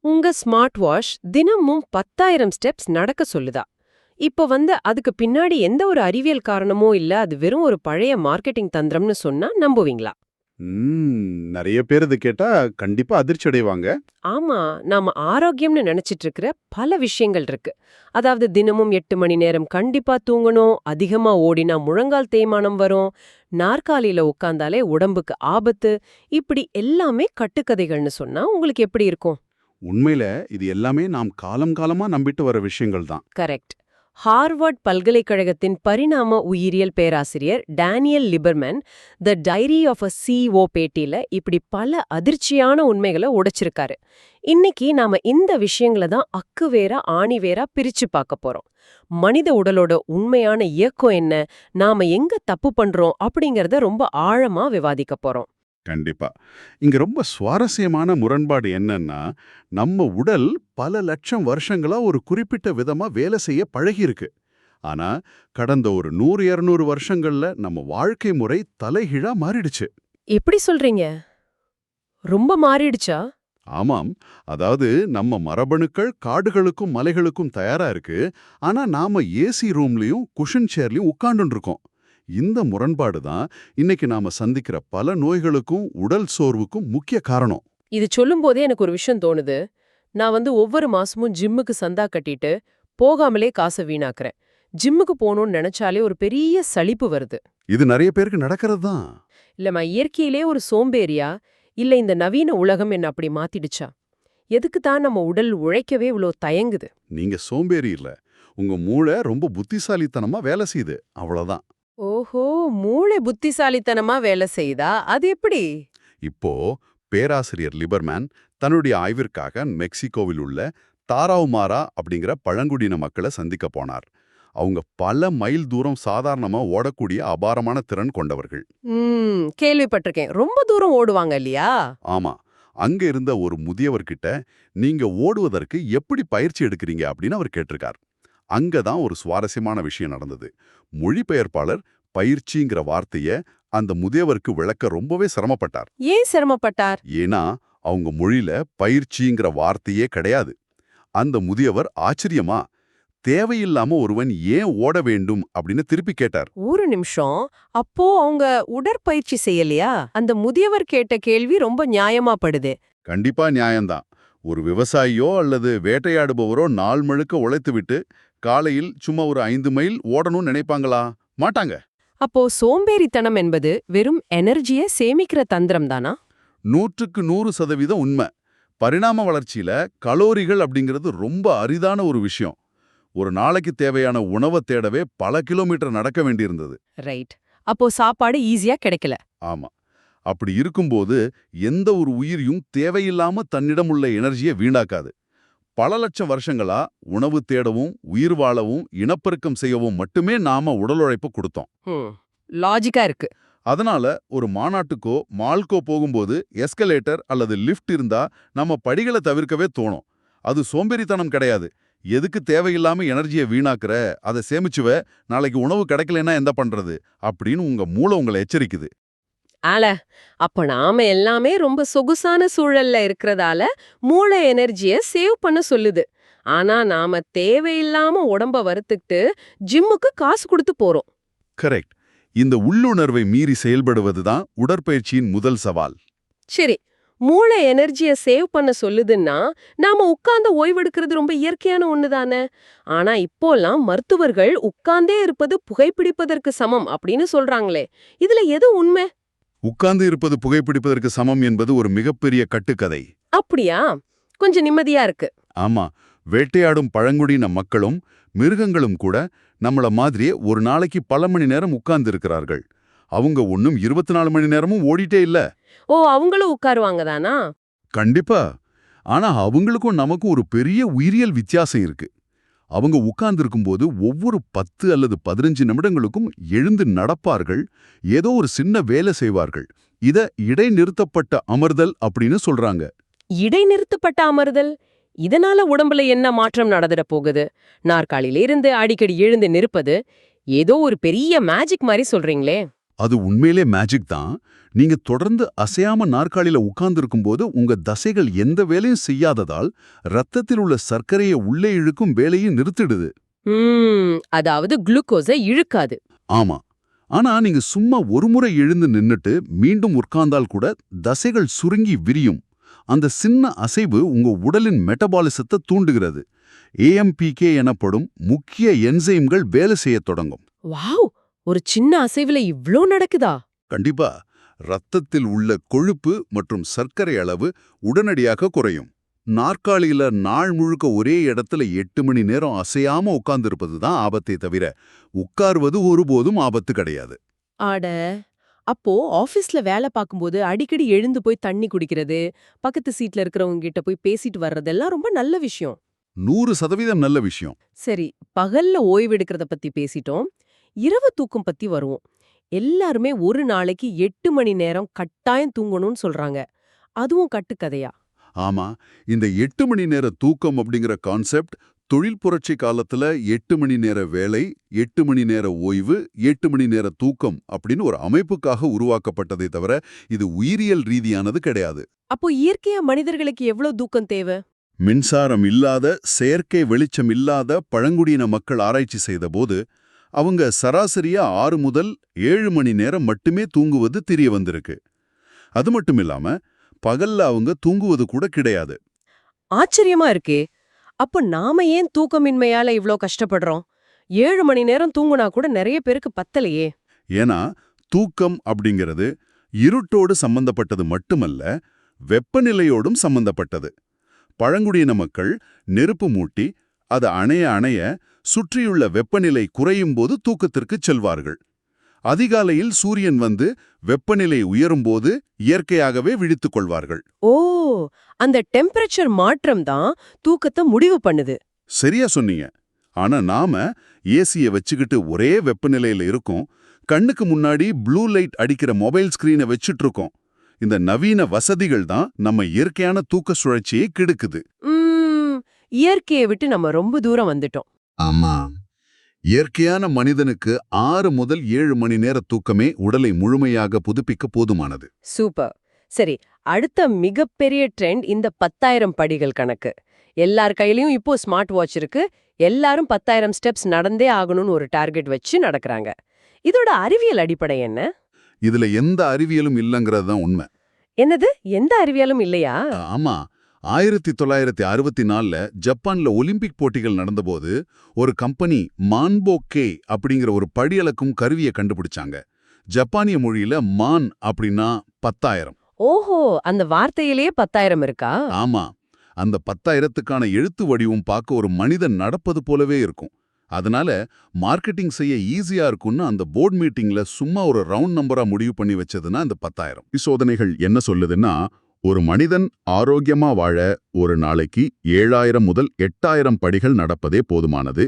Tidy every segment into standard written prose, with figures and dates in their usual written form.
உங்க smart watch தினமும் 10,000 steps நடக்க சொல்லுதா? இப்போ அதுக்கு பின்னாடி எந்த ஒரு அறிவியல் காரணமோ இல்ல, அது வெறும் ஒரு பழைய மார்க்கெட்டிங் தந்திரம்னு சொன்னா நம்புவீங்களா? நெறைய பேர் இது கேட்டா கண்டிப்பா அதிர்ச்சி அடைவாங்க. ஆமா, நாம ஆரோக்கியம்னு நினைச்சிட்டு இருக்கிற பல விஷயங்கள் இருக்கு. அதாவது தினமும் 8 மணி நேரம் கண்டிப்பா தூங்கணும், அதிகமா ஓடினா முழங்கால் தேய்மானம் வரும், நாற்காலியில உட்கார்ந்தாலே உடம்புக்கு ஆபத்து, இப்படி எல்லாமே கட்டுக்கதைகள்னு சொன்னா உங்களுக்கு எப்படி இருக்கும்? உண்மையில இது எல்லாமே நாம் காலம் காலமா நம்பிட்டு வர விஷயங்கள் தான். கரெக்ட். ஹார்வர்ட் பல்கலைக்கழகத்தின் பரிணாம உயிரியல் பேராசிரியர் Daniel Lieberman the diary of a CEO பேட்டியில இப்படி பல அதிர்ச்சியான உண்மைகளை உடைச்சிருக்காரு. இன்னைக்கு நாம இந்த விஷயங்களை தான் அக்கு வேரா ஆணி வேரா பிரிச்சு பார்க்க போறோம். மனித உடலோட உண்மையான இயக்கம் என்ன, நாம எங்க தப்பு பண்றோம் அப்படிங்கறத ரொம்ப ஆழமா விவாதிக்க போறோம். கண்டிப்பா. இங்க ரொம்ப சுவாரஸ்யமான முரண்பாடு என்னன்னா, நம்ம உடல் பல லட்சம் வருஷங்களா ஒரு குறிப்பிட்ட விதமா வேலை செய்ய பழகியிருக்கு. ஆனா, கடந்த ஒரு 100, 200 வருஷங்கள்ல நம்ம வாழ்க்கை முறை தலைகீழா மாறிடுச்சு. எப்படி சொல்றீங்க? ரொம்ப மாறிடுச்சா? ஆமாம். அதாவது நம்ம மரபணுக்கள் காடுகளுக்கும் மலைகளுக்கும் தயாரா இருக்கு. ஆனா நாம ஏசி ரூம்லயும் குஷன் சேர்லயும் உட்கார்ந்துட்டு இருக்கோம். இந்த முரண்பாடு தான் இன்னைக்கு நாம சந்திக்கிற பல நோய்களுக்கும் உடல் சோர்வுக்கும் முக்கிய காரணம். இது சொல்லும்போதே எனக்கு ஒரு விஷயம் தோணுது. நான் ஒவ்வொரு மாசமும் ஜிம்முக்கு சந்தா கட்டிட்டு, போகாமலே காச வீணாக்குறேன். ஜிம்முக்கு போணும்னு நெனச்சாலே ஒரு பெரிய சலிப்பு வருது. இது நிறைய பேருக்கு நடக்கிறது தான். இல்லம்மா, இயற்கையிலே ஒரு சோம்பேறியா? இல்ல இந்த நவீன உலகம் என்ன அப்படி மாத்திடுச்சா? எதுக்கு தான் நம்ம உடல் உழைக்கவே இவ்ளோ தயங்குது? நீங்க சோம்பேறி இல்ல. உங்க மூளை ரொம்ப புத்திசாலித்தனமா வேலை செய்யுது. அவ்வளவுதான். ஓஹோ! மூளை புத்திசாலித்தனமா வேலை செய்யுதா? அது எப்படி? இப்போ பேராசிரியர் லிபர்மேன் தன்னுடைய ஆய்விற்காக மெக்சிகோவில் உள்ள தாராவுமாரா அப்படிங்கிற பழங்குடியின மக்களை சந்திக்க போனார். அவங்க பல மைல் தூரம் சாதாரணமா ஓடக்கூடிய அபாரமான திறன் கொண்டவர்கள். கேள்விப்பட்டிருக்கேன். ரொம்ப தூரம் ஓடுவாங்க இல்லையா? ஆமா. அங்க இருந்த ஒரு முதியவர்கிட்ட நீங்க ஓடுவதற்கு எப்படி பயிற்சி எடுக்கிறீங்க அப்படின்னு அவர் கேட்டிருக்கார். அங்கதான் ஒரு சுவாரஸ்யமான விஷயம் நடந்தது. மொழிபெயர்ப்பாளர் பயிற்சிங்கிற வார்த்தைய அந்த முதியவருக்கு விளக்க ரொம்பவே சிரமப்பட்டார். ஏன் சிரமப்பட்டார்? ஏன்னா அவங்க மொழியில பயிற்சிங்கிற வார்த்தையே கிடையாது. அந்த முதியவர் ஆச்சரியமா தேவையில்லாம ஒருவன் ஏன் ஓட வேண்டும் அப்படின்னு திருப்பி கேட்டார். ஒரு நிமிஷம். அப்போ அவங்க உடற்பயிற்சி செய்யலையா? அந்த முதியவர் கேட்ட கேள்வி ரொம்ப நியாயமா படுதே. கண்டிப்பா நியாயம்தான். ஒரு விவசாயியோ அல்லது வேட்டையாடுபவரோ நாள் முழுக்க உழைத்துவிட்டு காலையில் சும்மா ஒரு 5 மைல் ஓடணும்னு நினைப்பாங்களா? மாட்டாங்க. அப்போ சோம்பேறித்தனம் என்பது வெறும் எனர்ஜிய சேமிக்கிற தந்திரம் தானா? 100க்கு 100% உண்மை. பரிணாம வளர்ச்சியில கலோரிகள் அப்படிங்கிறது ரொம்ப அரிதான ஒரு விஷயம். ஒரு நாளைக்கு தேவையான உணவை தேடவே பல கிலோமீட்டர் நடக்க வேண்டியிருந்தது. ரைட். அப்போ சாப்பாடு ஈஸியா கிடைக்கல. ஆமா. அப்படி இருக்கும்போது எந்த ஒரு உயிரியும் தேவையில்லாம தன்னிடம் உள்ள எனர்ஜியை வீணாக்காது. பல லட்சம் வருஷங்களா உணவு தேடவும் உயிர் வாழவும் இனப்பெருக்கம் செய்யவும் மட்டுமே நாம உடல் உழைப்பு கொடுத்தோம். லாஜிக்கா இருக்கு. அதனால ஒரு மாநாட்டுக்கோ மால்கோ போகும்போது எஸ்கலேட்டர் அல்லது லிஃப்ட் இருந்தா நம்ம படிகளை தவிர்க்கவே தோணும். அது சோம்பேறித்தனம் கிடையாது. எதுக்கு தேவையில்லாம எனர்ஜியை வீணாக்குற, அதை சேமிச்சுவ, நாளைக்கு உணவு கிடைக்கலன்னா என்ன பண்றது அப்படின்னு உங்க மூளை உங்களை எச்சரிக்குது. ஆல, அப்ப நாம எல்லாமே ரொம்ப சொகுசான சூழல்ல இருக்கிறதால மூளை எனர்ஜிய சேவ் பண்ண சொல்லுது. ஆனா நாம தேவையில்லாம உடம்ப வறுத்துக்கிட்டு ஜிம்முக்கு காசு கொடுத்து போறோம். கரெக்ட். இந்த உள்ளுணர்வை மீறி செயல்படுவதுதான் உடற்பயிற்சியின் முதல் சவால். சரி, மூளை எனர்ஜிய சேவ் பண்ண சொல்லுதுன்னா நாம உட்கார்ந்து ஓய்வெடுக்கிறது ரொம்ப இயற்கையான ஒண்ணுதானே. ஆனா இப்போலாம் மருத்துவர்கள் உட்கார்ந்தே இருப்பது புகைப்பிடிப்பதற்கு சமம் அப்படின்னு சொல்றாங்களே, இதுல எது உண்மை? உட்கார்ந்து இருப்பது புகைப்பிடிப்பதற்கு சமம் என்பது ஒரு மிகப்பெரிய கட்டுக்கதை. அப்படியா? கொஞ்சம் நிம்மதியா இருக்கு. ஆமா. வேட்டையாடும் பழங்குடியின மக்களும் மிருகங்களும் கூட நம்மள மாதிரியே ஒரு நாளைக்கு பல மணி நேரம் உட்கார்ந்து இருக்கிறார்கள். அவங்க ஒன்னும் 24 மணி நேரமும் ஓடிட்டே இல்ல. ஓ, அவங்களும் உட்காருவாங்க தானா? கண்டிப்பா. ஆனா அவங்களுக்கும் நமக்கும் ஒரு பெரிய உயிரியல் வித்தியாசம் இருக்கு. அவங்க உட்கார்ந்திருக்கும்போது ஒவ்வொரு 10 அல்லது 15 நிமிடங்களுக்கும் எழுந்து நடப்பார்கள், ஏதோ ஒரு சின்ன வேலை செய்வார்கள். இத இடைநிறுத்தப்பட்ட அமர்தல் அப்படின்னு சொல்றாங்க. இடைநிறுத்தப்பட்ட அமர்தல்? இதனால உடம்புல என்ன மாற்றம் நடந்துட போகுது? நாற்காலியில இருந்து அடிக்கடி எழுந்து நிற்பது ஏதோ ஒரு பெரிய மேஜிக் மாதிரி சொல்றீங்களே. அது உண்மையிலே மேஜிக் தான். நீங்க தொடர்ந்து அசையாம நாற்காலியில உட்கார்ந்திருக்கும் போது உங்க தசைகள் எந்த வேலையும் செய்யாததால் ரத்தத்தில் உள்ள சர்க்கரையை உள்ளே இழுக்கும் வேலையை நிறுத்திடுது. அதாவது குளுக்கோஸை இழுக்காது. ஆமா. ஆனா நீங்க சும்மா ஒரு முறை எழுந்து நின்னுட்டு மீண்டும் உட்கார்ந்தால் கூட தசைகள் சுருங்கி விரியும். அந்த சின்ன அசைவு உங்க உடலின் மெட்டபாலிசத்தை தூண்டுகிறது. ஏஎம்பிகே எனப்படும் முக்கிய என்சைம்கள் வேலை செய்யத் தொடங்கும். வாவ், ஒரு சின்ன அசைவுல இவ்ளோ நடக்குதா? கண்டிப்பா. ரத்தத்தில் உள்ள கொழுப்பு மற்றும் சர்க்கரை அளவு உடனடியாக குறையும். நாற்காலியில நாள் முழுக்க ஒரே இடத்துல 8 மணி நேரம் அசையாம உட்கார்ந்திருப்பது தான் ஆபத்தே தவிர உட்கார்வது ஒருபோதும் ஆபத்து கிடையாது. அட, அப்போ ஆபீஸ்ல வேலை பார்க்கும்போது அடிக்கடி எழுந்து போய் தண்ணி குடிக்கிறது, பக்கத்து சீட்ல இருக்கிறவங்க கிட்ட போய் பேசிட்டு வர்றதெல்லாம் ரொம்ப நல்ல விஷயம். 100% நல்ல விஷயம். சரி, பகல்ல ஓய்வெடுக்கிறத பத்தி பேசிட்டோம். இரவு தூக்கம் பத்தி வருவோம். எல்லாருமே ஒரு நாளைக்கு 8 மணி நேரம் கட்டாயம் தூங்கணும்னு சொல்றாங்க. அதுவும் கட்டுக்கதையா? ஆமா, இந்த 8 மணி நேர தூக்கம் அப்படிங்கிற கான்செப்ட் தொழில் புரட்சி காலத்துல 8 மணி நேர வேலை, 8 மணி நேர ஓய்வு, 8 மணி நேர தூக்கம் அப்படின்னு ஒரு அமைப்புக்காக உருவாக்கப்பட்டதே தவிர இது உயிரியல் ரீதியானது கிடையாது. அப்போ இயற்கையா மனிதர்களுக்கு எவ்வளவு தூக்கம் தேவை? மின்சாரம் இல்லாத, செயற்கை வெளிச்சம் இல்லாத பழங்குடியின மக்கள் ஆராய்ச்சி செய்தபோது அவங்க சராசரியா 6 முதல் 7 மணி நேரம் மட்டுமே தூங்குவது தெரிய வந்திருக்கு. அது மட்டும் இல்லாம பகல்ல அவங்க தூங்குவது கூட கிடையாது. ஆச்சரியமா இருக்கே. அப்ப நாம ஏன் தூக்கமின்மையால இவ்ளோ கஷ்டப்படுறோம்? 7 மணி நேரம் தூங்குனா கூட நிறைய பேருக்கு பத்தலையே. ஏன்னா தூக்கம் அப்படிங்கிறது இருட்டோடு சம்பந்தப்பட்டது மட்டுமல்ல, வெப்பநிலையோடும் சம்பந்தப்பட்டது. பழங்குடியின மக்கள் நெருப்பு மூட்டி அது அணைய அணைய சுற்றியுள்ள வெப்பநிலை குறையும் போது தூக்கத்திற்குச் செல்வார்கள். அதிகாலையில் சூரியன் வந்து வெப்பநிலை உயரும்போது இயற்கையாகவே விழித்துக் கொள்வார்கள். ஓ, அந்த டெம்பரேச்சர் மாற்றம் தான் தூக்கத்தை முடிவு பண்ணுது. சரியா சொன்னீங்க. ஆனா நாம ஏசிய வச்சுக்கிட்டு ஒரே வெப்பநிலையில இருக்கோம். கண்ணுக்கு முன்னாடி ப்ளூ லைட் அடிக்கிற மொபைல் ஸ்கிரீனை வச்சுட்டு இருக்கோம். இந்த நவீன வசதிகள் தான் நம்ம இயற்கையான தூக்க சுழற்சியை கெடுக்குது. இயற்கையை விட்டு நம்ம ரொம்ப தூரம் வந்துட்டோம். ஆமா. இயற்கையான மனிதனுக்கு 6 முதல் 7 மணி நேர தூக்கமே உடலை முழுமையாக புதுப்பிக்க போதுமானது. சூப்பர். சரி, அடுத்த மிகப்பெரிய ட்ரெண்ட் இந்த 10,000 படிகள் கணக்கு. எல்லார் கையிலயும் இப்போ ஸ்மார்ட் வாட்ச் இருக்கு. எல்லாரும் 10,000 ஸ்டெப்ஸ் நடந்தே ஆகணும்னு ஒரு டார்கெட் வச்சு நடக்கறாங்க. இதோட அறிவியல் அடிப்படை என்ன? இதுல எந்த அறிவியலும் இல்லங்கிறது தான் உண்மை. என்னது, எந்த அறிவியலும் இல்லையா? ஆமா. 1964ல ஜப்பான்ல ஒலிம்பிக் போட்டிகள் நடந்தபோது ஒரு கம்பெனி மான்போக்கே அப்படிங்கிற ஒரு படியளக்கும் கருவியை கண்டுபிடிச்சாங்க. ஜப்பானிய மொழியில மான் அப்படின்னா 10,000. ஓஹோ, அந்த வார்த்தையிலேயே 10,000 இருக்கா? ஆமா. அந்த 10,000த்துக்கான எழுத்து வடிவம் பார்க்க ஒரு மனிதன் நடப்பது போலவே இருக்கும். அதனால மார்க்கெட்டிங் செய்ய ஈஸியா இருக்கும்னு அந்த போர்ட் மீட்டிங்ல சும்மா ஒரு ரவுண்ட் நம்பரா முடிவு பண்ணி வச்சதுன்னா இந்த 10,000. சோதனைகள் என்ன சொல்லுதுன்னா, ஒரு மனிதன் ஆரோக்கியமா வாழ ஒரு நாளைக்கு 7,000 முதல் 8,000 படிகள் நடப்பதே போதுமானது.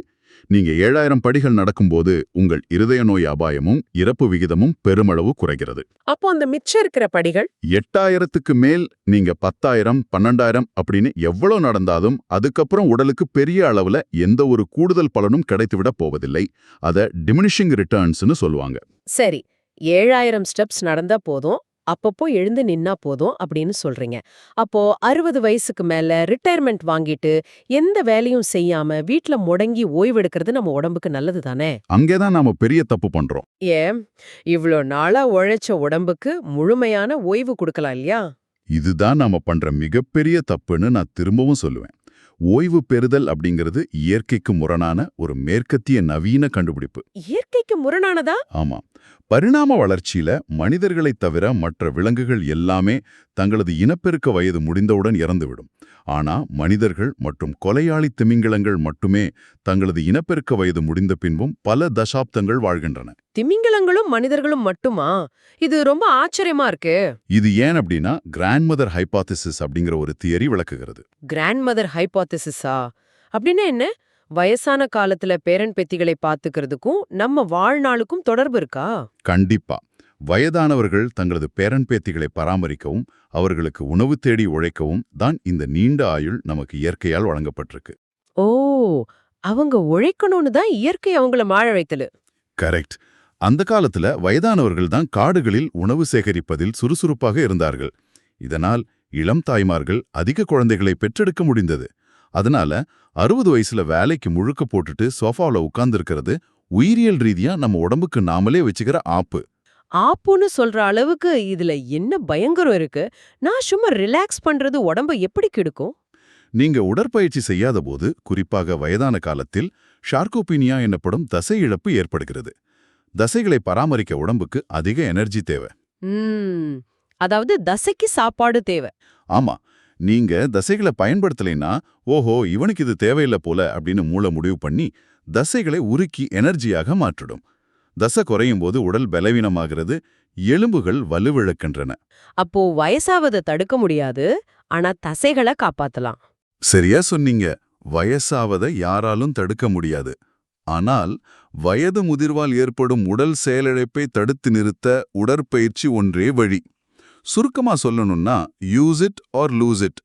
நீங்க 7,000 படிகள் நடக்கும்போது உங்கள் இருதய நோய் அபாயமும் இறப்பு விகிதமும் பெருமளவு குறைகிறது. அப்போ அந்த மிச்சம் இருக்கிற படிகள் 8,000த்துக்கு மேல் நீங்க 10,000, 12,000 அப்படின்னு எவ்வளவு நடந்தாலும் அதுக்கப்புறம் உடலுக்கு பெரிய அளவுல எந்த ஒரு கூடுதல் பலனும் கிடைத்துவிட போவதில்லை. அத டிமினிஷிங் ரிட்டர்ன்ஸ்னு சொல்லுவாங்க. சரி, 7,000 ஸ்டெப்ஸ் நடந்தா போதும், அப்பப்போ எழுந்து நின்னா போதும் அப்படின்னு சொல்றீங்க. அப்போ 60 வயசுக்கு மேல ரிட்டையர்மெண்ட் வாங்கிட்டு எந்த வேலையும் செய்யாம வீட்ல முடங்கி ஓய்வெடுக்கிறது நம்ம உடம்புக்கு நல்லது தானே? அங்கேதான் நாம பெரிய தப்பு பண்றோம். ஏன், இவ்ளோ நாளா உழைச்ச உடம்புக்கு முழுமையான ஓய்வு கொடுக்கலாம் இல்லையா? இதுதான் நாம பண்ற மிகப்பெரிய தப்புன்னு நான் திரும்பவும் சொல்லுவேன். ஓய்வு பெறுதல் அப்படிங்கிறது இயற்கைக்கு முரணான ஒரு மேற்கத்திய நவீன கண்டுபிடிப்பு. இயற்கைக்கு முரணானதா? ஆமா. பரிணாம வளர்ச்சியில மனிதர்களைத் தவிர மற்ற விலங்குகள் எல்லாமே தங்களது இனப்பெருக்க வயது முடிந்தவுடன் இறந்துவிடும். ஆனா மனிதர்கள் மற்றும் கொலையாளி திமிங்கிலங்கள் மட்டுமே தங்களது இனப்பெருக்க வயது முடிந்த பின்பும் பல தசாப்தங்கள் வாழ்கின்றன. திமிங்கிலங்களும் மனிதர்களும் மட்டுமா? இது ரொம்ப ஆச்சரியமா இருக்கு. இது ஏன் அப்படின்னா கிராண்ட்மதர் ஹைபாத்திசிஸ் அப்படிங்கிற ஒரு தியரி விளக்குகிறது. கிராண்ட்மதர் ஹைபோதேசிஸா? அப்படின்னா என்ன? வயசான காலத்துல பேரன் பேத்திகளை பாத்துக்கிறதுக்கும் நம்ம வாழ்நாளுக்கும் தொடர்பு இருக்கா? கண்டிப்பா. வயதானவர்கள் தங்களது பேரன் பேத்திகளை பராமரிக்கவும் அவர்களுக்கு உணவு தேடி உழைக்கவும் தான் இந்த நீண்ட ஆயுள் நமக்கு இயற்கையால் வழங்கப்பட்டிருக்கு. ஓ, அவங்க உழைக்கணும்னு தான் இயற்கை அவங்கள வாழ வைத்தலு. கரெக்ட். அந்த காலத்துல வயதானவர்கள் தான் காடுகளில் உணவு சேகரிப்பதில் சுறுசுறுப்பாக இருந்தார்கள். இதனால் இளம் தாய்மார்கள் அதிக குழந்தைகளை பெற்றெடுக்க முடிந்தது. அதனால 60 வயசுல வேலைக்கு முழுக்க போட்டுட்டு சோஃபாவுல உட்கார்ந்திருக்கிறது உயிரியல் ரீதியா நம்ம உடம்புக்கு நாமளே வச்சுக்கிற ஆப்பு. ஆப்புன்னு சொல்ற அளவுக்கு இதுல என்ன பயங்கரம் இருக்கு? நான் சும்மா ரிலாக்ஸ் பண்றது உடம்ப எப்படி கெடுக்கும்? நீங்க உடற்பயிற்சி செய்யாத போது, குறிப்பாக வயதான காலத்தில் ஷார்கோபீனியா எனப்படும் தசை இழப்பு ஏற்படுகிறது. தசைகளை பராமரிக்க உடம்புக்கு அதிக எனர்ஜி தேவை. ம், அதாவது தசைக்கு சாப்பாடு தேவை. ஆமா, நீங்க தசைகளை பயன்படுத்தலைன்னா, ஓஹோ இவனுக்கு இது தேவையில்லை போல அப்படின்னு மூளை முடிவு பண்ணி தசைகளை உருக்கி எனர்ஜியாக மாற்றிடும். தசை குறையும் போது உடல் பலவீனமாகிறது, எலும்புகள் வலுவிழக்கின்றன. அப்போ வயசாவதை தடுக்க முடியாது, ஆனா தசைகளை காப்பாத்தலாம். சரியா சொன்னீங்க. வயசாவதை யாராலும் தடுக்க முடியாது. ஆனால் வயது முதிர்வால் ஏற்படும் உடல் செயலிழப்பை தடுத்து நிறுத்த உடற்பயிற்சி ஒன்றே வழி. சுருக்கமா சொல்லணும்னா use it or loose it.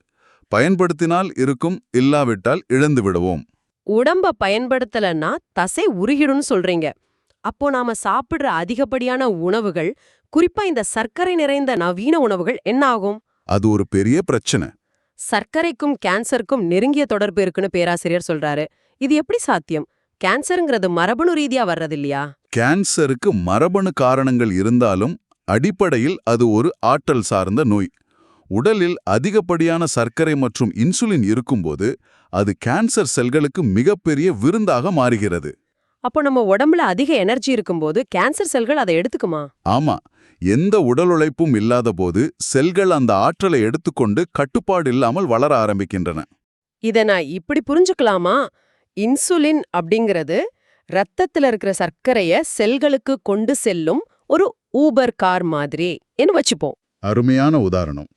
பயன்படுத்தினால் இருக்கும், இல்லாவிட்டால் இழந்து விடுவோம். உடம்ப பயன்படுத்தலன்னா தசை உருகிடும்னு சொல்றீங்க. அப்போ நாம சாப்பிடுற அதிகப்படியான உணவுகள், குறிப்பா இந்த சர்க்கரை நிறைந்த நவீன உணவுகள் என்ன ஆகும்? அது ஒரு பெரிய பிரச்சனை. சர்க்கரைக்கும் கேன்சருக்கும் நெருங்கிய தொடர்பு இருக்குன்னு பேராசிரியர் சொல்றாரு. இது எப்படி சாத்தியம்? கேன்சருங்கிறது மரபணு ரீதியா வர்றது இல்லையா? கேன்சருக்கு மரபணு காரணங்கள் இருந்தாலும் அடிப்படையில் அது ஒரு ஆற்றல் சார்ந்த நோய். உடலில் அதிகப்படியான சர்க்கரை மற்றும் இன்சுலின் இருக்கும்போது அது கேன்சர் செல்களுக்கு மிகப்பெரிய விருந்தாக மாறுகிறது. அப்போ நம்ம உடம்புல அதிக எனர்ஜி இருக்கும்போது கேன்சர் செல்கள் அதை எடுத்துக்குமா? ஆமா, எந்த உடல் உழைப்பும் இல்லாத போது செல்கள் அந்த ஆற்றலை எடுத்துக்கொண்டு கட்டுப்பாடு இல்லாமல் வளர ஆரம்பிக்கின்றன. இத நான் இப்படி புரிஞ்சுக்கலாமா? இன்சுலின் அப்படிங்கிறது ரத்தத்துல இருக்கிற சர்க்கரைய செல்களுக்கு கொண்டு செல்லும் ஒரு ஊபர் கார் மாதிரி என்று வச்சுப்போம். அருமையான உதாரணம்.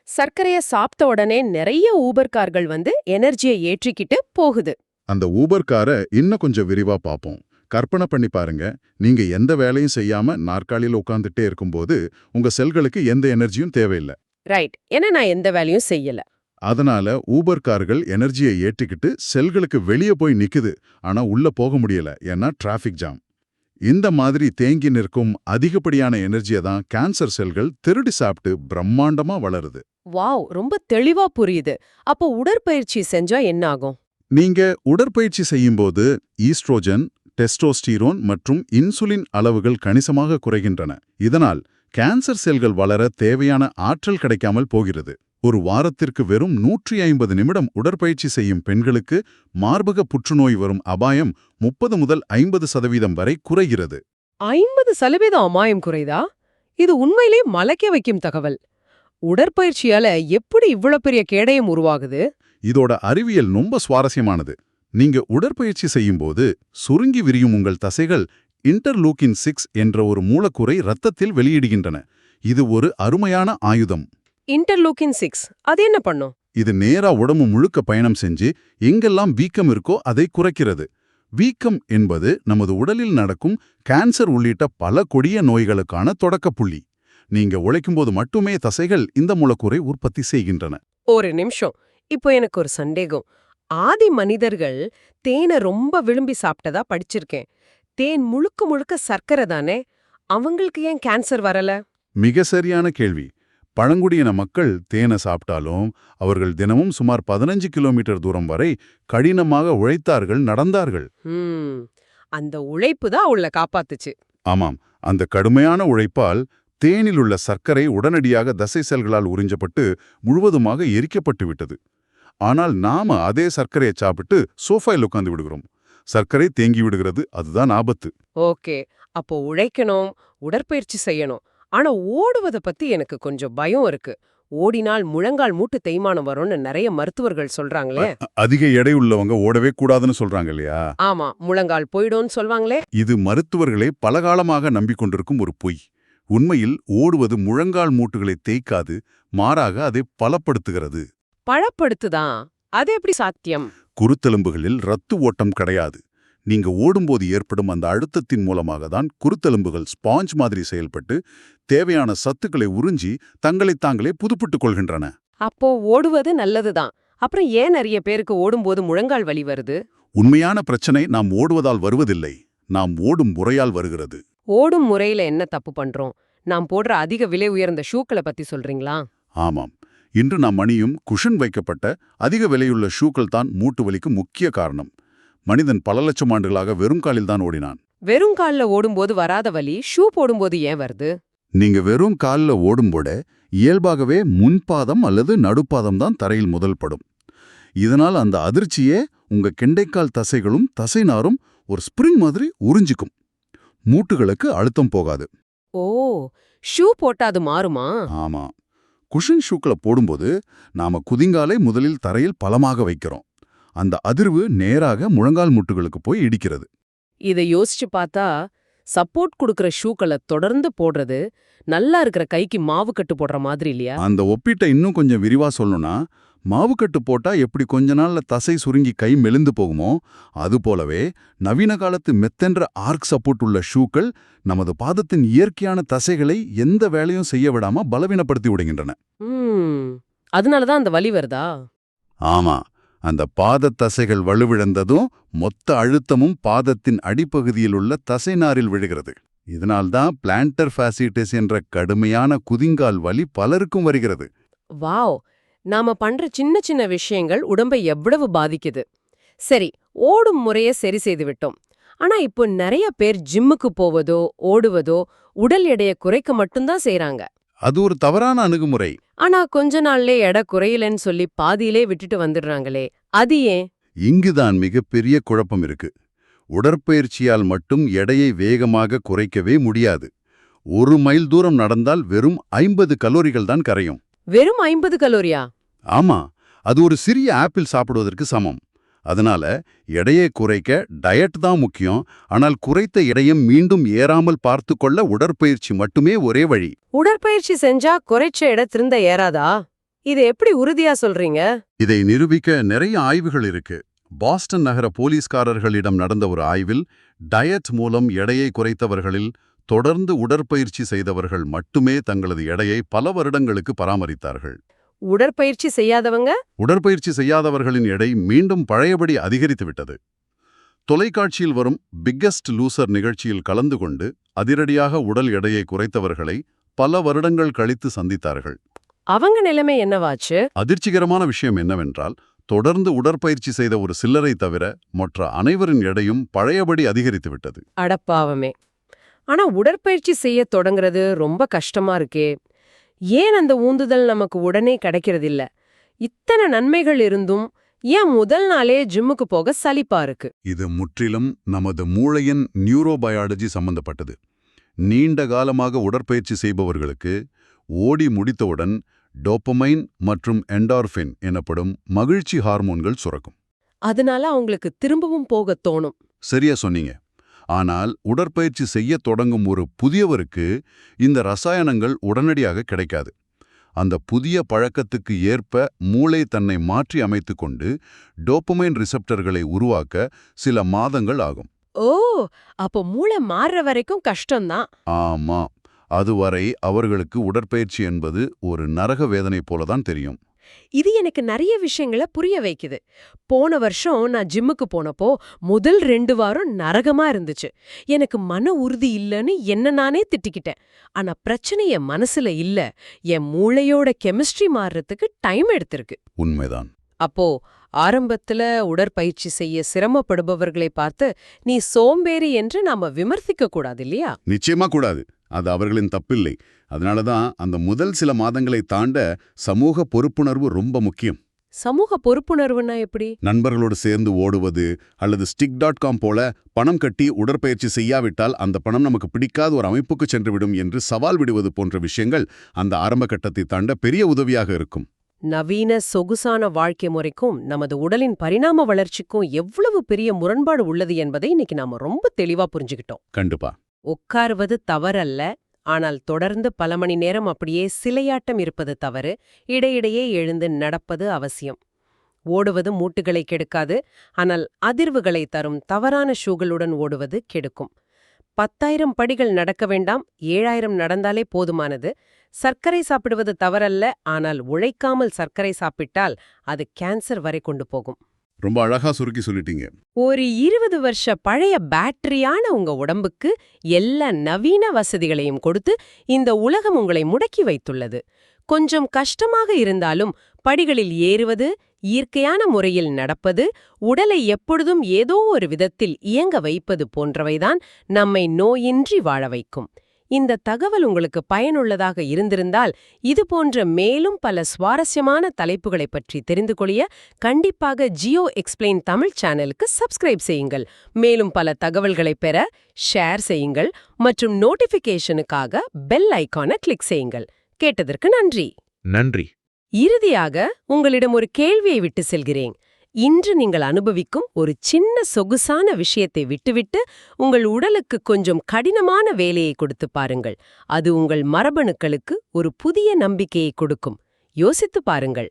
சர்க்கரைய சாப்பிட்ட உடனே நிறைய ஊபர் கார்கள் வந்து எனர்ஜியை ஏற்றிக்கிட்டு போகுது. அந்த ஊபர் காரை இன்னும் கொஞ்சம் விரிவா பார்ப்போம். கற்பனை பண்ணி பாருங்க, நீங்க எந்த வேலையும் செய்யாம நாற்காலியில் உட்கார்ந்துட்டே இருக்கும்போது உங்க செல்களுக்கு எந்த எனர்ஜியும் தேவையில்லை. ரைட், ஏன்னா நான் எந்த வேலையும் செய்யல. அதனால ஊபர் கார்கள் எனர்ஜியை ஏற்றிக்கிட்டு செல்களுக்கு வெளியே போய் நிக்குது. ஆனா உள்ள போக முடியல, ஏன்னா டிராஃபிக் ஜாம். இந்த மாதிரி தேங்கி நிற்கும் அதிகப்படியான எனர்ஜியை தான் கேன்சர் செல்கள் திருடி சாப்பிட்டு பிரம்மாண்டமா வளருது. வாவ், ரொம்ப தெளிவா புரியுது. அப்போ உடற்பயிற்சி செஞ்சா என்ன ஆகும்? நீங்க உடற்பயிற்சி செய்யும்போது ஈஸ்ட்ரோஜன், டெஸ்டோஸ்டீரோன் மற்றும் இன்சுலின் அளவுகள் கணிசமாக குறைகின்றன. இதனால் கேன்சர் செல்கள் வளர தேவையான ஆற்றல் கிடைக்காமல் போகிறது. ஒரு வாரத்திற்கு வெறும் 150 நிமிடம் உடற்பயிற்சி செய்யும் பெண்களுக்கு மார்பக புற்றுநோய் வரும் அபாயம் 30 முதல் 50% வரை குறைகிறது. 50% அபாயம் குறைதா? இது உண்மையிலே மலைக்க வைக்கும் தகவல். உடற்பயிற்சியால எப்படி இவ்வளவு பெரிய கேடயம் உருவாகுது? இதோட அறிவியல் ரொம்ப சுவாரஸ்யமானது. நீங்க உடற்பயிற்சி செய்யும்போது சுருங்கி விரியும் உங்கள் தசைகள் இன்டர்லூக்கின் 6 என்ற ஒரு மூலக்கூறை இரத்தத்தில் வெளியிடுகின்றன. இது ஒரு அருமையான ஆயுதம். இன்டர்லூக்கின் 6 அது என்ன பண்ணும்? இது நேரா உடம்பு முழுக்க பயணம் செஞ்சு எங்கெல்லாம் வீக்கம் இருக்கோ அதை குறைக்கிறது. வீக்கம் என்பது நமது உடலில் நடக்கும் கேன்சர் உள்ளிட்ட பல கொடிய நோய்களுக்கான தொடக்கப்புள்ளி. நீங்க உழைக்கும்போது மட்டுமே தசைகள் இந்த மூலக்கூறை உற்பத்தி செய்கின்றன. ஒரு நிமிஷம், இப்போ எனக்கு ஒரு சந்தேகம். ஆதி மனிதர்கள் தேனை ரொம்ப விரும்பி சாப்பிட்டதா படிச்சிருக்கேன். தேன் முழுக்க முழுக்க சர்க்கரை தானே, அவங்களுக்கு ஏன் கேன்சர் வரல? மிக சரியான கேள்வி. பழங்குடியின மக்கள் தேனை சாப்பிட்டாலும் அவர்கள் தினமும் சுமார் 15 கிலோமீட்டர் தூரம் வரை கடினமாக உழைத்தார்கள், நடந்தார்கள். அந்த உழைப்பு தான் அவளை காப்பாத்துச்சு. ஆமாம், அந்த கடுமையான உழைப்பால் தேனில் உள்ள சர்க்கரை உடனடியாக தசை செல்களால் உறிஞ்சப்பட்டு முழுவதுமாக எரிக்கப்பட்டு விட்டது. ஆனால் நாம அதே சர்க்கரையை சாப்பிட்டு சோஃபாயில் உட்கார்ந்து விடுகிறோம். சர்க்கரை தேங்கி விடுகிறது, அதுதான் ஆபத்து. ஓகே, அப்போ உழைக்கணும், உடற்பயிற்சி செய்யணும். ஆனா ஓடுவதை பத்தி எனக்கு கொஞ்சம் பயம் இருக்கு. ஓடினால் முழங்கால் மூட்டு தேய்மானம் வரும்னு நிறைய மருத்துவர்கள் சொல்றாங்களே. அதிக எடை உள்ளவங்க ஓடவே கூடாதுன்னு சொல்றாங்க இல்லையா? ஆமா, முழங்கால் போயிடும்னு சொல்வாங்களே. இது மருத்துவர்களை பலகாலமாக நம்பிக்கொண்டிருக்கும் ஒரு பொய். உண்மையில் ஓடுவது முழங்கால் மூட்டுகளை தேய்க்காது, மாறாக அதை பலப்படுத்துகிறது. பலப்படுத்துதான்? அது எப்படி சாத்தியம்? குருத்தெலும்புகளில் இரத்த ஓட்டம் கிடையாது. நீங்க ஓடும்போது ஏற்படும் அந்த அழுத்தத்தின் மூலமாக தான் குருத்தெலும்புகள் ஸ்பாஞ்ச் மாதிரி செயல்பட்டு தேவையான சத்துக்களை உறிஞ்சி தங்களைத் தாங்களே புதுப்பிட்டுக் கொள்கின்றன. அப்போ ஓடுவது நல்லதுதான். அப்புறம் ஏன் நிறைய பேருக்கு ஓடும்போது முழங்கால் வலி வருது? உண்மையான பிரச்சனை நாம் ஓடுவதால் வருவதில்லை, நாம் ஓடும் முறையால் வருகிறது. ஓடும் முறையில என்ன தப்பு பண்றோம்? நாம் போடுற அதிக விலை உயர்ந்த ஷூக்கள பத்தி சொல்றீங்களா? ஆமாம். இன்று நாம் அணியும் குஷன் வைக்கப்பட்ட அதிக விலையுள்ள ஷூக்கள் தான் மூட்டு வலிக்கு முக்கிய காரணம். மனிதன் பல லட்சம் ஆண்டுகளாக வெறும் காலில் தான் ஓடினான். வெறும் கால்ல ஓடும்போது வராத வலி ஷூ போடும்போது ஏன் வருது? நீங்க வெறும் கால்ல ஓடும்போட இயல்பாகவே முன்பாதம் அல்லது நடுப்பாதம் தான் தரையில் முதல் படும். இதனால் அந்த அதிர்ச்சியே உங்க கெண்டைக்கால் தசைகளும் தசைநாரும் ஒரு ஸ்ப்ரிங் மாதிரி உறிஞ்சிக்கும். மூட்டுகளுக்கு அழுத்தம் போகாது. ஓ, ஷூ போட்டா அது மாறுமா? ஆமா. குஷன் ஷூக்களை போடும்போது நாம குதிங்காலை முதலில் தரையில் பலமாக வைக்கிறோம். அந்த அதிர்வு நேராக முழங்கால் மூட்டுகளுக்கு போய் இடிக்கிறது. இத யோசிச்சு பார்த்தா சப்போர்ட் குடுக்கற ஷூக்கள தொடர்ந்து போடுறது நல்லா இருக்கிற கைக்கு மாவு கட்டு போடுற மாதிரி இல்லையா? அந்த ஒப்பீட்டை இன்னும் கொஞ்சம் விரிவா சொல்லணும்னா, மாவுக்கட்டு போட்டா எப்படி கொஞ்ச நாள்ல தசை சுருங்கி கை மெலிந்து போகுமோ, அதுபோலவே நவீன காலத்து மெத்தென்ற ஆர்க் சப்போர்ட் உள்ள ஷூக்கள் நமது பாதத்தின் இயற்கையான தசைகளை எந்த வேலையும் செய்ய விடாம பலவீனப்படுத்தி விடுகின்றன. அதனாலதான் அந்த வலி வருதா? ஆமா. அந்த பாத தசைகள் வலுவிழந்ததும் மொத்த அழுத்தமும் பாதத்தின் அடிப்பகுதியில் உள்ள தசைநாரில் விழுகிறது. இதனால்தான் பிளான்டர் ஃபாசிட்டிஸ் என்ற கடுமையான குதிங்கால் வலி பலருக்கும் வருகிறது. வாவ், நாம பண்ற சின்ன சின்ன விஷயங்கள் உடம்பை எவ்வளவு பாதிக்குது. சரி, ஓடும் முறைய சரி செய்து விட்டோம். ஆனா இப்போ நிறைய பேர் ஜிம்முக்கு போவதோ ஓடுவதோ உடல் எடையை குறைக்க மட்டும்தான் செய்றாங்க. அது ஒரு தவறான அணுகுமுறை. ஆனா கொஞ்ச நாள்லே எடை குறையலன்னு சொல்லி பாதியிலே விட்டுட்டு வந்துடுறாங்களே, அது ஏன்? இங்குதான் மிகப்பெரிய குழப்பம் இருக்கு. உடற்பயிற்சியால் மட்டும் எடையை வேகமாக குறைக்கவே முடியாது. 1 மைல் தூரம் நடந்தால் வெறும் 50 கலோரிகள் தான் கரையும். வெறும் 50 கலோரியா? ஆமா, அது ஒரு சிறிய ஆப்பிள் சாப்பிடுவதற்கு சமம். அதனால எடையை குறைக்க டயட் தான் முக்கியம். ஆனால் குறைத்த எடையும் மீண்டும் ஏறாமல் பார்த்துக்கொள்ள உடற்பயிற்சி மட்டுமே ஒரே வழி. உடற்பயிற்சி செஞ்சா குறைச்ச எடை திருந்த ஏறாதா? இதை எப்படி உறுதியா சொல்றீங்க? இதை நிரூபிக்க நிறைய ஆய்வுகள் இருக்கு. பாஸ்டன் நகர போலீஸ்காரர்களிடம் நடந்த ஒரு ஆய்வில் டயட் மூலம் எடையை குறைத்தவர்களில் தொடர்ந்து உடற்பயிற்சி செய்தவர்கள் மட்டுமே தங்களது எடையை பல வருடங்களுக்கு பராமரித்தார்கள். உடற்பயிற்சி செய்யாதவங்க? உடற்பயிற்சி செய்யாதவர்களின் எடை மீண்டும் பழையபடி அதிகரித்துவிட்டது. தொலைக்காட்சியில் வரும் பிக்கெஸ்ட் லூசர் நிகழ்ச்சியில் கலந்து கொண்டு அதிரடியாக உடல் எடையை குறைத்தவர்களை பல வருடங்கள் கழித்து சந்தித்தார்கள். அவங்க நிலைமை என்னவாச்சு? அதிர்ச்சிகரமான விஷயம் என்னவென்றால், தொடர்ந்து உடற்பயிற்சி செய்த ஒரு சிலரை தவிர மற்ற அனைவரின் எடையும் பழையபடி அதிகரித்துவிட்டது. அடப்பாவமே. ஆனா உடற்பயிற்சி செய்ய தொடங்குறது ரொம்ப கஷ்டமா இருக்கே. ஏன் அந்த ஊந்துதல் நமக்கு உடனே கிடைக்கிறதில்ல? இத்தனை நன்மைகள் இருந்தும் ஏன் முதல் நாளே ஜிம்முக்கு போக சலிப்பா இருக்கு? இது முற்றிலும் நமது மூளையின் நியூரோபயாலஜி சம்பந்தப்பட்டது. நீண்ட காலமாக உடற்பயிற்சி செய்பவர்களுக்கு ஓடி முடித்தவுடன் டோபமைன் மற்றும் என்டார்ஃபின் எனப்படும் மகிழ்ச்சி ஹார்மோன்கள் சுரக்கும். அதனால அவங்களுக்கு திரும்பவும் போக தோணும். சரியா சொன்னீங்க. ஆனால் உடற்பயிற்சி செய்ய தொடங்கும் ஒரு புதியவருக்கு இந்த ரசாயனங்கள் உடனடியாக கிடைக்காது. அந்த புதிய பழக்கத்துக்கு ஏற்ப மூளை தன்னை மாற்றி அமைத்துக் கொண்டு டோபமைன் ரிசெப்டர்களை உருவாக்க சில மாதங்கள் ஆகும். ஓ, அப்போ மூளை மாறுற வரைக்கும் கஷ்டம்தான். ஆமா, அதுவரை அவர்களுக்கு உடற்பயிற்சி என்பது ஒரு நரக வேதனை போலதான் தெரியும். இது எனக்கு நிறைய விஷயங்களை புரிய வைக்குது. போன வருஷம் நான் ஜிம்முக்கு போனப்போ முதல் 2 வாரம் நரகமா இருந்துச்சு. எனக்கு மன உறுதி இல்லைன்னு என்ன நானே திட்டிக்கிட்டேன். ஆனா பிரச்சனை என் மனசுல இல்ல, என் மூளையோட கெமிஸ்ட்ரி மாறுறதுக்கு டைம் எடுத்திருக்கு. உண்மைதான். அப்போ ஆரம்பத்துல உடற்பயிற்சி செய்ய சிரமப்படுபவர்களை பார்த்து நீ சோம்பேறி என்று நாம விமர்சிக்க கூடாது இல்லையா? நிச்சயமா கூடாது. அது அவர்களின் தப்பில்லை. அதனாலதான் அந்த முதல் சில மாதங்களை தாண்ட சமூக பொறுப்புணர்வு ரொம்ப முக்கியம். சமூக பொறுப்புணர்வுன்னா எப்படி? நண்பர்களோடு சேர்ந்து ஓடுவது அல்லது stick.com போல பணம் கட்டி உடற்பயிற்சி செய்யாவிட்டால் அந்த பணம் நமக்கு பிடிக்காத ஒரு அமைப்புக்கு சென்றுவிடும் என்று சவால் விடுவது போன்ற விஷயங்கள் அந்த ஆரம்ப கட்டத்தை தாண்ட பெரிய உதவியாக இருக்கும். நவீன சொகுசான வாழ்க்கை முறைக்கும் நமது உடலின் பரிணாம வளர்ச்சிக்கும் எவ்வளவு பெரிய முரண்பாடு உள்ளது என்பதை இன்னைக்கு நாம ரொம்ப தெளிவா புரிஞ்சுக்கிட்டோம். கண்டிப்பா. உட்காருவது தவறல்ல, ஆனால் தொடர்ந்து பல மணி நேரம் அப்படியே சிலையாட்டம் இருப்பது தவறு. இடையிடையே எழுந்து நடப்பது அவசியம். ஓடுவது மூட்டுகளை கெடுக்காது, ஆனால் அதிர்வுகளை தரும் தவறான ஷூகளுடன் ஓடுவது கெடுக்கும். 10,000 படிகள் நடக்க வேண்டாம், 7,000 நடந்தாலே போதுமானது. சர்க்கரை சாப்பிடுவது தவறல்ல, ஆனால் உழைக்காமல் சர்க்கரை சாப்பிட்டால் அது கேன்சர் வரை கொண்டு போகும். ரொம்ப அழகா சுருக்கி சொல்லிட்டீங்க. ஒரு 20 வருஷ பழைய பேட்டரியான உங்க உடம்புக்கு எல்லா நவீன வசதிகளையும் கொடுத்து இந்த உலகம் உங்களை முடக்கி வைத்துள்ளது. கொஞ்சம் கஷ்டமாக இருந்தாலும் படிகளில் ஏறுவது, இயற்கையான முறையில் நடப்பது, உடலை எப்பொழுதும் ஏதோ ஒரு விதத்தில் இயங்க வைப்பது போன்றவைதான் நம்மை நோயின்றி வாழ வைக்கும். இந்த தகவல் உங்களுக்கு பயனுள்ளதாக இருந்திருந்தால் இது போன்ற மேலும் பல சுவாரஸ்யமான தலைப்புகளை பற்றி தெரிந்து கொள்ள கண்டிப்பாக ஜியோ எக்ஸ்பிளைன் தமிழ் சேனலுக்கு சப்ஸ்கிரைப் செய்யுங்கள். மேலும் பல தகவல்களை பெற ஷேர் செய்யுங்கள் மற்றும் நோட்டிபிகேஷனுக்காக பெல் ஐகானை கிளிக் செய்யுங்கள். கேட்டதற்கு நன்றி. நன்றி. இறுதியாக உங்களிடம் ஒரு கேள்வியை விட்டு செல்கிறேன். இன்று நீங்கள் அனுபவிக்கும் ஒரு சின்ன சொகுசான விஷயத்தை விட்டுவிட்டு உங்கள் உடலுக்கு கொஞ்சம் கடினமான வேலையை கொடுத்து பாருங்கள். அது உங்கள் மரபணுக்களுக்கு ஒரு புதிய நம்பிக்கையை கொடுக்கும். யோசித்து பாருங்கள்.